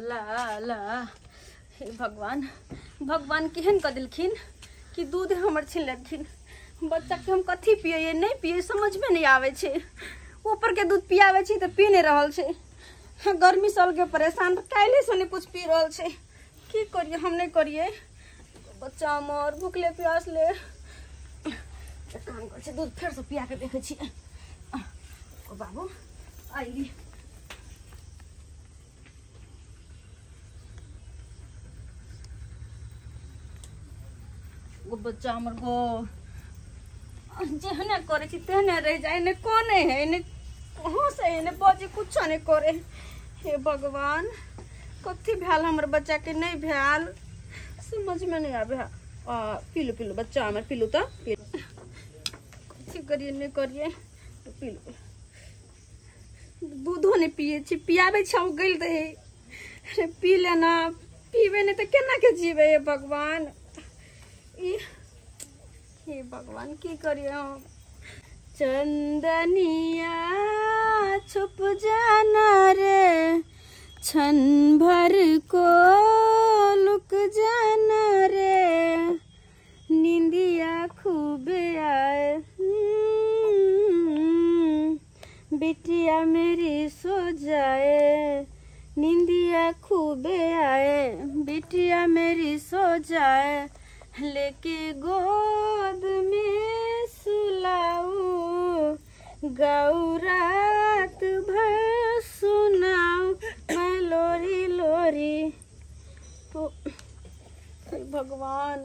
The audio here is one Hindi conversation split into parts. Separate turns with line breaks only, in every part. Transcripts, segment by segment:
ला ला हे भगवान भगवान केहन कर दिलखिन कि दूध हमर छीन लेथिन। बच्चा के हम कथी पिए नहीं पिए समझ में नहीं आवे छे। ऊपर के दूध पियावे छी त पी नहीं रहल छे। गर्मी साल के परेशान काले से नहीं कुछ पी रहल छे। की करिए हम नहीं करिए। बच्चा मोर भूखले प्यास ले काम कर छे। दूध फिर से पिया के देखे छी। ओ बाबू आइली वो बच्चा हमर गो जेहने करे छी तेहने रह जाए ने कोने है ने कहां से ने बाजी कुछ नहीं करे। हे भगवान कथी भेल हमर बच्चा के नहीं भेल समझ में नहीं आवे। पीलू पीलू बच्चा हमर पीलू तो कथी करिए नहीं करिए पीलू दूधो नहीं पिए छी पियाबे छ गइल रहे। अरे पी लेना पीबे नहीं तो केना के जीवे। हे भगवान हे भगवान की करिए हम। चंदनिया छुप जाना रे क्षण भर को लुक जाना रे नींदिया खूब आए बिटिया मेरी सो जाए नींदिया खूब आए बिटिया मेरी सो जाए लेके गोद में सुलाऊ गाऊ रात भर सुनाऊ मैं लोरी लोरी। तो भगवान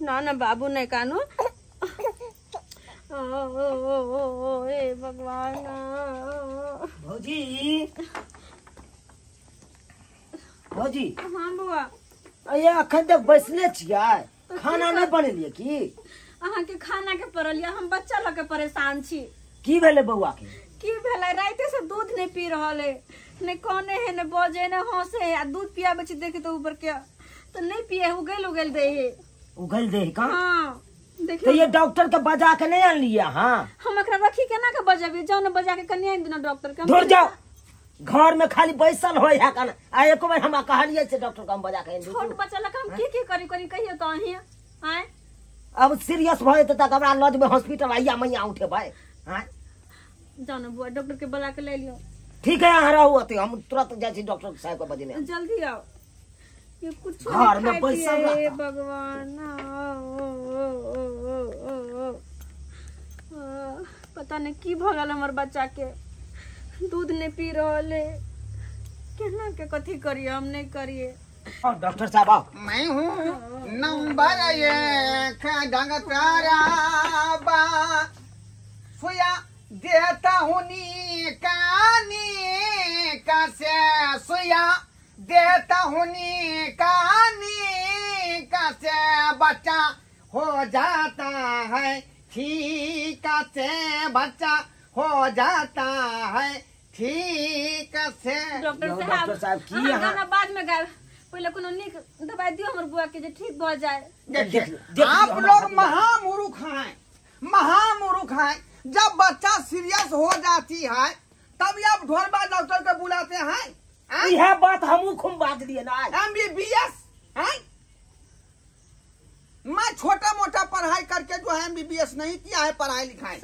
ना ना बाबू नहीं कानो ए भगवान।
भौजी भौजी
हाँ बुआ
अये अखन तक बैसले छियै खाना नहीं बनेलिए की?
अहाँ के खाना के पड़लिया हम बच्चा लग के परेशान छी।
की भेले बउआ के?
की भेले राते से दूध नहीं पी रहल है ने कोने है ने बजे ने हंसे है। दूध पियाबे छी देखे तो ऊपर के तो नहीं पिए उगल दे है।
उगल दे का?
हां देखिए
तो ये डॉक्टर के बजा के नहीं आन लिया। हां हम
एकरा रखी केना के बजाबी जाओ न बजा के कन्या दिन डॉक्टर के
दूर जाओ घर में खाली बैसल हो या कन आ एको बार हम कहलिए से डॉक्टर का बजा के
छोट बच्चा लग हम की करी कहियो तो अही हैं। अब
सीरियस भए त हमरा लज में हॉस्पिटल आइया मैया उठे भाई हैं।
जाओ न बुआ डॉक्टर के बुला के ले लियो।
ठीक है यहाँ रहू तो हम तुरंत जाए डॉक्टर साहब को बजने
जल्दी आओ। ये कुछ
घर में बैसल
हे भगवान पता नहीं की भ गेल हमर बच्चा के दूध नहीं पी रहले केना के कथी करिए हम नहीं करिए।
डॉक्टर साहब आओ।
मैं हूँ नंबर एक ढंग तारा बा सुया देता हूँ नी से सुया देता हूँ नी से बच्चा हो जाता है ठीक से बच्चा हो जाता है ठीक से।
डॉक्टर साहब की गाना बाद में गाए पहले कोनो निक दवाई दियो हमर बुआ के जे ठीक भ जाए।
आप लोग महामूर्ख हैं। जब बच्चा सीरियस हो जाती है तब आप ढोलबा डॉक्टर को बुलाते हैं।
यह बात हम खूब बात दिए ना
MBBS है। मैं छोटा मोटा पढ़ाई करके जो है MBBS नहीं किया है पढ़ाई लिखाई।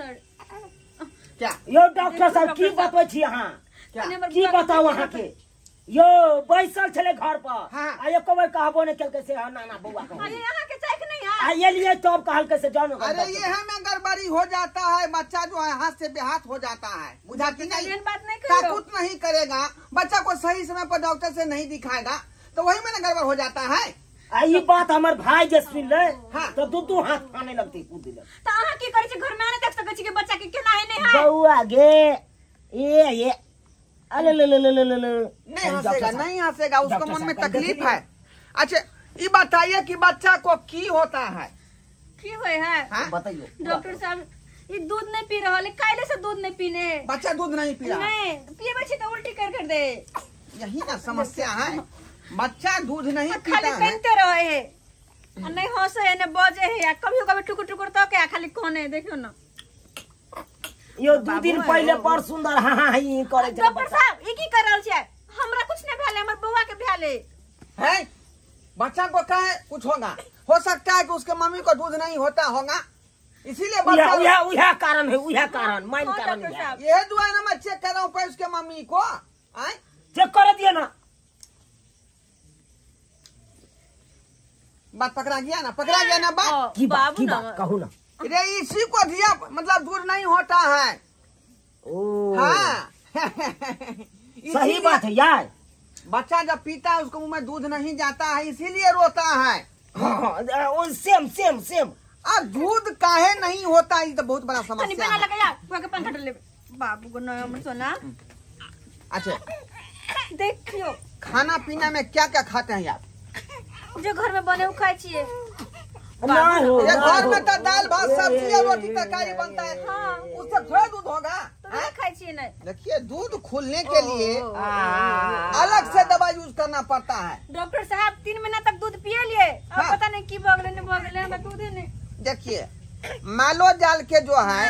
क्या
यो डॉक्टर साहब की बात छी यहाँ की बताओ अहाँ के यो बैसल छले घर पर।
हाँ।
आ एको बार कहबो ने केलके से नाना बउआ को
अरे यहाँ के चेक नहीं है।
आ ये लिए तो अब कहल के से जानो।
अरे ये है में गड़बड़ी हो जाता है बच्चा जो है हाथ से बेहाथ हो जाता है बुझा कि नहीं।
बात नहीं करो
ताकुत नहीं करेगा बच्चा को सही समय पर डॉक्टर से नहीं दिखाएगा तो वही में गड़बड़ हो जाता है।
ये बात हमर भाई जे सुन ले
हाँ।
तो दू हाथ खाने लगती कूद दिले।
तो अहाँ की करै छी घर में आने देख सकै छी कि बच्चा के केना है नहीं है।
बउआ गे ये अले ले ले ले ले ले
नहीं हंसेगा उसको मन में तकलीफ है। अच्छा ये बताइए कि बच्चा को की होता है
की होय है
बताइए
डॉक्टर साहब। ये दूध नहीं पी रहा है काले से दूध नहीं पीने
बच्चा दूध नहीं पी रहा
नहीं पिए छी तो उल्टी कर दे।
यही ना समस्या है बच्चा दूध नहीं पीता
खाली कानते रहे है नहीं हंसे है न बजे है कभी कभी टुकुर टुकुर तो क्या खाली कोने देखियो ना
यो 2 दिन पहले बड़ सुंदर हाँ ही करे छले
डॉक्टर साहब ई की कर रहल छै? हमरा कुछ नहीं भेले, हमर बउआ के भेले
है। बच्चा को क्या है कुछ होगा, हो सकता है कि उसके मम्मी को दूध नहीं होता होगा, इसीलिए बच्चा
उहा कारण है, उहा कारण मेन
हाँ,
कारण
डॉक्टर
है।
साहब।
ये दुआ ना मैं चेक कर रहा हूँ उसके मम्मी को। आए
चेक कर दिए ना,
बात पकड़ा गया ना, पकड़ा गया ना बात।
की बात
बाबू ना
कहू ना।
अरे इसी को दिया मतलब दूध नहीं होता है।
ओ
हाँ
सही बात है यार।
बच्चा जब पीता है उसको मुंह में दूध नहीं जाता है, इसीलिए रोता है।
हाँ, सेम सेम सेम।
अब दूध काहे नहीं होता है, ये तो बहुत बड़ा
तनी
समस्या
पहला
है।
लगा यार, बुआ के पंखा ले बाबू को नया हमर सोना।
अच्छा
देखियो
खाना पीना में क्या क्या खाते हैं आप?
जो घर में बने वो खाई छिए।
ना हो
ये
ना
घर
हो।
में तो दाल भात सब्जी और रोटी तरकारी बनता है,
हाँ।
उससे थोड़ा दूध होगा।
तो नहीं खाई छिए नहीं।
देखिए दूध खुलने के लिए
आ,
अलग से दवा यूज करना पड़ता है।
डॉक्टर साहब 3 महीना तक दूध पिए लिए, अब
हाँ।
पता नहीं की भगले नहीं भगले, हमें दूध ही नहीं।
देखिए मालो डाल के जो है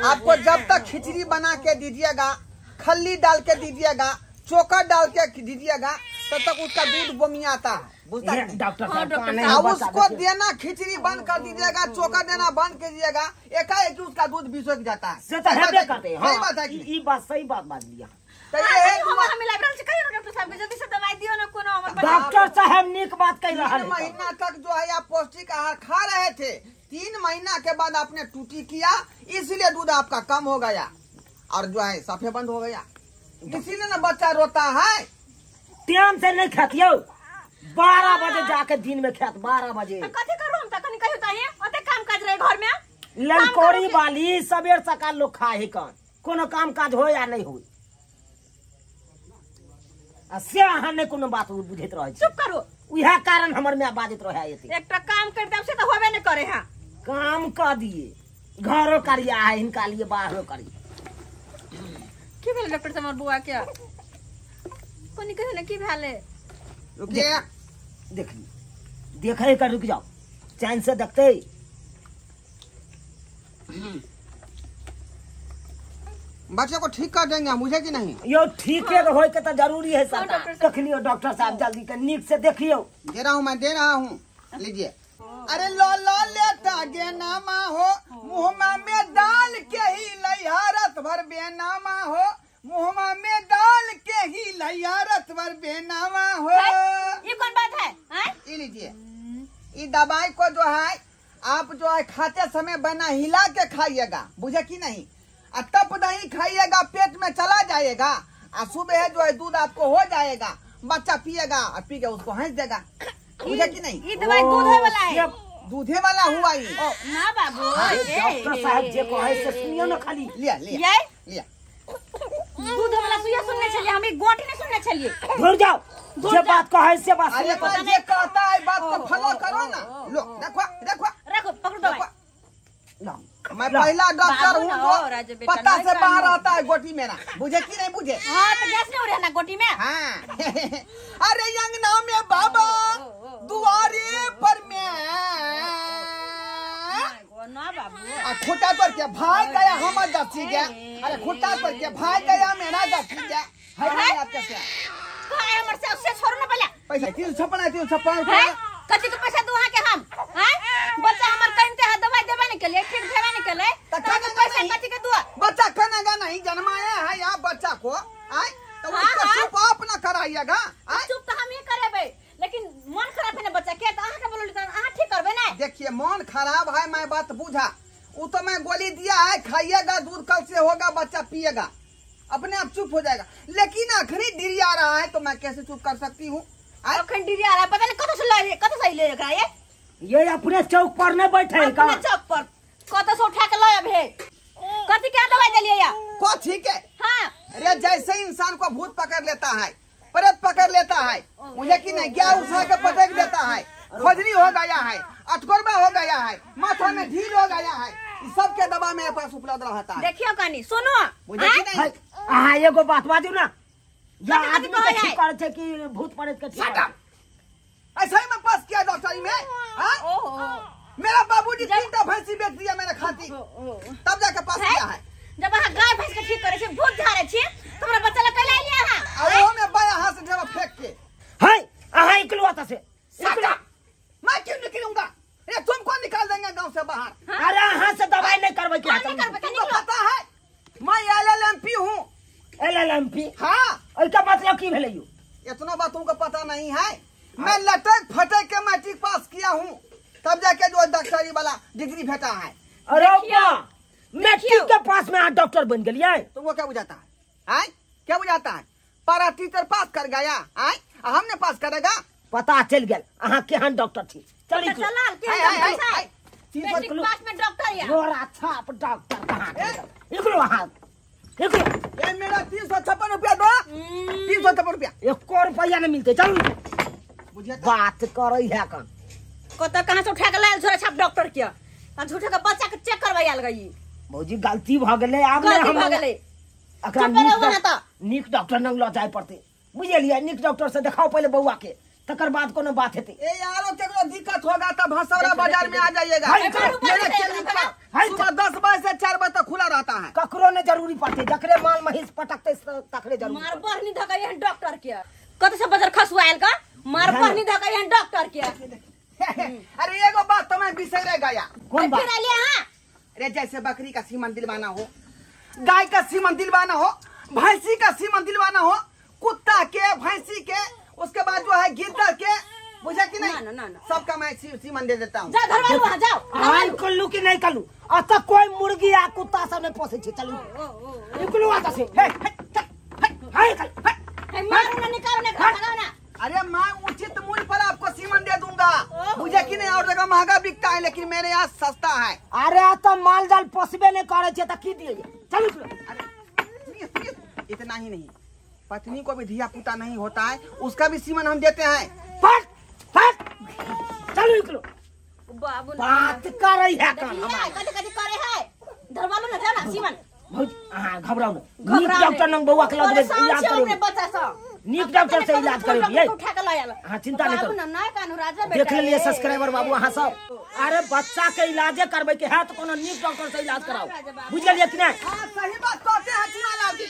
आपको जब तक खिचड़ी बना के दीजिएगा, खल्ली डाल के दीजिएगा, चोखा डाल के दीजिएगा, तब तक उसका दूध बमियाता है। बुझता
ये
है?
डॉक्टर
हाँ,
साहब
डॉक्टर
काने
अब
बता
उसको
देते।
देना खिचड़ी बंद कर दीजिएगा, चोखा देना बंद कर दीजिएगा, एकाएक उसका दूध बिसक जाता है।
से तो हेबे करते हैं।
सही बात है कि
ई बात सही बात दिया।
तो ये है
हमारा मिला रहल छै, कहियो ना डॉक्टर साहब के जल्दी से दवाई दियो ना, कोनो हमर बच्चा।
डॉक्टर साहब नीक बात कह रहा
3
है।
महीना तक जो है आप पौष्टिक आहार खा रहे थे, 3 महीना के बाद आपने टूटी किया, इसलिए दूध आपका कम हो गया और जो है सफे बंद हो गया, इसीलिए ना बच्चा रोता है।
टाइम से नहीं खातियो, 12 बजे जाके दिन में खात, 12 बजे।
तो कथी करू हम, त कनी कहियो ताहिए ओते काम काज रहे घर में।
ललकोरी वाली सबेर सकाल लोग खाए है कौन, कोनो काम काज हो या नहीं हो, से अहाँ ने कोनो बात बुझैत रहे छी।
चुप करू,
उहे कारण हमर में बाजत रहे है।
एकटा काम कर देब से तो होबे नहीं करे। हां
काम कर दिए, घरो करिया है, इनका लिए बाहरो करी।
की भेल डॉक्टर साहब, हमर बुआ के कोनी कहे ना की भेले।
रुकिए
देखिए देखे कर, रुक जाओ, चैन से देखते।
बच्चे को ठीक कर देंगे मुझे कि नहीं?
यो ठीक है होय के तो जरूरी है
हाँ,
सरकार।
डॉक्टर साहब।
देख लियो डॉक्टर साहब, जल्दी के नीक से देखियो।
दे रहा हूँ, मैं दे रहा हूँ, लीजिए। अरे लो लेता गे नामा हो, मुँह में डाल के ही लैया रत भर बेनामा हो, मुँह में डाल के ही लैया रत भर बेनामा हो।
ये कौन बात है? हैं?
ये लीजिए, ये दवाई को जो है आप जो है खाते समय बना हिला के खाइएगा, बुझे कि नहीं? और तब नहीं खाइएगा, पेट में चला जाएगा और सुबह जो है दूध आपको हो जाएगा, बच्चा पिएगा और पी के उसको हंस देगा, बुझे कि नहीं?
ये दवाई दूध है वाला है।
दूधे वाला हुआ ये।
ओ ना बाबू,
डॉक्टर साहब जे कहे से सुनियो ना खाली।
लिया लिया
ये
लिया।
दूध वाला सुइया सुनने चलिए, हम एक गोटी नहीं सुनने चलिए।
धुर जाओ, जे बात कहे से बात
अरे
सुनियो।
मैं ये कहता है बात को फॉलो करो ना। लो देखो देखो
रखो, पकड़ो दवाई।
लो, मैं पहला डॉक्टर
बाबू
हूँ
ना,
जो
और आज बेटा
पत्ता
नहीं
से बाहर
खाना।
रहता है गोटी मेरा, बुझे कि नहीं बुझे?
हाँ तो गैस नहीं हो रहा ना गोटी में।
हाँ अरे अंगना में बाबा दुआरे पर में
ना बाबू,
खुटा पर के भाग गया हम दसी गया। अरे खुटा पर के भाग गया मेरा दसी गया है नहीं आपके से
कहाँ है हमर से? उससे छोड़ो ना पहले।
पैसा 356 है 356
हैं? कथी के पैसा दुहा के हम? हैं? बच्चा हमर कहते हैं दवाई देवे नहीं के लिए, ठीक देवे नहीं के लिए,
तो
तो हमें
खाना
पैसा
नहीं।
कथी के दुआ?
बच्चा कनेगा नहीं, जन्माया है यहाँ बच्चा को आए तो
हाँ,
उसको
हाँ।
चुप आप न कराइएगा। आए
चुप तो हम ही करेबे, लेकिन मन खराब है ना बच्चा के, तो अहाँ के बोलली तो अहाँ ठीक करबे ना।
देखिए मन खराब है, मैं बात बुझा, वो तो मैं गोली दिया है, खाइएगा दूध कल से होगा, बच्चा पिएगा, अपने आप चुप हो जाएगा। लेकिन आखिरी डिरी आ रहा है तो मैं कैसे चुप कर सकती हूँ?
अखन डिरी आ रहा है, पता नहीं कतो से ले, कतो से ले रखा है
ये अपने चौक पर नहीं बैठे है का?
अपने चौक पर कतो से उठा के लाया भे। कथी क्या दवाई दलिए या?
को ठीक है।
हाँ
अरे जैसे इंसान को भूत पकड़ लेता है, प्रेत पकड़ लेता है, मुझे कि नहीं क्या उठा के पटक देता है, खोजरी हो गया है, अटकोरबा हो गया है, माथा में ढील हो गया है, इस सब के दवा मेरे पास उपलब्ध रहता है।
देखियो कहानी सुनो।
मुझे कि नहीं?
हाँ एगो बात बाजू ना, या
कथी
आदमी
कहे
के
है?
ठीक करे छे कि भूत प्रेत के ठीक
Shut
करे?
up! ऐसा ही मैं पास किया डॉक्टरी में। हाँ?
ओहो
मेरा बाबूजी 3 भैंसी बेच दिया मैंने खाती, तब जाके पास किया है।
जब अहाँ गाय भैंस के ठीक करे छी भूत झाड़े छी तुम्हारा बच्चा ला कैला लिया हां
अरे मैं बाया हाथ से ढेला फेंक के
है अहाँ इकलौता से
साटा मैं क्यों निकलूंगा? ये तुमको निकाल देंगे गांव से बाहर।
अरे अहाँ से दवाई नहीं करबै क्या
तुमको पता है मैं LLMP हूँ।
LLMP?
हाँ,
इसका मतलब की भेलै यू?
इतना बात तुमको पता नहीं है। मैं लटक फटक के मैट्रिक पास किया हूँ, तब जाके जो डॉक्टरी वाला डिग्री भेटा है।
अरे मैट्रिक के पास में आप डॉक्टर बन गए?
तुमको क्या बुझाता है? क्या बुझाता है? पारा टीचर पास कर गया, हमने पास करेगा?
पता चल गया अहाँ केहन डॉक्टर थी। चली
चलाल के मैट्रिक पास में डॉक्टर या
और अच्छा आप डॉक्टर कहाँ निकलो वहाँ निकलो।
ये मेरा 356 रुपया दो। 356 रुपया
1 रुपया नहीं मिलते। चलो बात करो है कौन
कोता कहां से उठा के लायल छोरा छाप डॉक्टर किया आ झूठे का बच्चा के चेक करवायल गई।
भौजी गलती भ गेलै आब
गलती भ गेलै
अकरा नीक डॉक्टर नंग ल जाय पड़ते बुझलिए। नीक डॉक्टर से दिखाओ पहले बउआ के तकर बाद कोनो बात हेते।
ए यारो केकरो दिक्कत होगा तो भसौरा बाजार में आ जाइएगा। मेरे क्लिनिक पर सुबह 10 बजे से 4 बजे तक खुला रहता है।
ककरो ने जरूरी पड़ते जकरे माल महिष पटकते तकरे जरूरी
मार बहनी धका यहां डॉक्टर किया कत से बाजार खसवायल का मार बहनी धका यहां डॉक्टर किया।
अरे एगो बात तो मैं बिसरे गया।
कौन बात?
अरे जैसे बकरी का सीमन दिलवाना हो, गाय का सीमन दिलवाना हो, भैंसी का सीमन दिलवाना हो, कुत्ता के भैंसी के, उसके बाद जो है गिद्दर के, बुझे कि नहीं?
ना।
सबका मैं सीमन दे देता हूँ।
जा घर वालों वहां जाओ।
आई कल्लू की नहीं कल्लू अत कोई मुर्गी या कुत्ता सब नहीं पोसे छे। चलू निकलो आता से
मारो ना निकालो ना भगाओ ना।
अरे मैं उचित मूल्य पर आपको सीमन दे दूंगा, मुझे कि नहीं? और जगह महंगा बिकता है लेकिन मेरे यहाँ सस्ता है।
अरे तो माल जाल पोसबे नहीं करे छे त की दिए। चलू
अरे इतना ही नहीं, पत्नी को भी धिया पुता नहीं होता है, उसका भी सीमन हम देते हैं।
चलू निकलो
बाबू
बात कर रही है कौन
कदी करे है धरवालो ना जाना सीमन
भौजी हां घबराओ ना। नीक डॉक्टर नंग बउआ के लग इलाज करो।
बच्चा सब
नीक डॉक्टर से इलाज करो ये।
उठा के लायल
हां चिंता नहीं करो।
ना कानू राजा बेटा
देख लिए सब्सक्राइबर बाबू अहाँ सब। अरे बच्चा के इलाजे करबे के है तो कोनो नीक डॉक्टर से इलाज कराओ बुझलिए कि नहीं?
हाँ सही बात कहते हैं चुनालाल जी।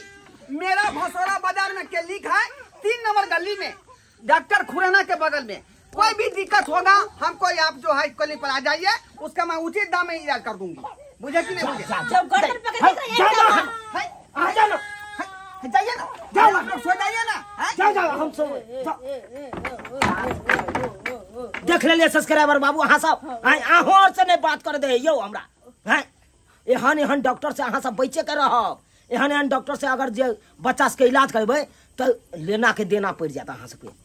मेरा भसौरा बाजार में क्लिनिक है 3 नंबर गली में, डॉक्टर खुराना के बगल में। कोई भी दिक्कत होगा हमको आप जो है क्लिनिक पर आ जाइए, उसका मैं उचित दाम में इलाज कर दूंगी। मुझे कि नहीं? मुझे
जब गर्दन पकड़ के
आ जाओ ना
जाइए ना, जाओ आप लोग सो जाइए ना।
जाओ हम सो देख ले सब्सक्राइबर बाबू अहाँ सब अहाँ और से नहीं बात कर दे यो हमरा हैं। एहन डॉक्टर से अहाँ सब बचे के रहब। एहन डॉक्टर से अगर जे बच्चा के इलाज करबे तो लेना के देना पड़ जाता अहाँ सबके।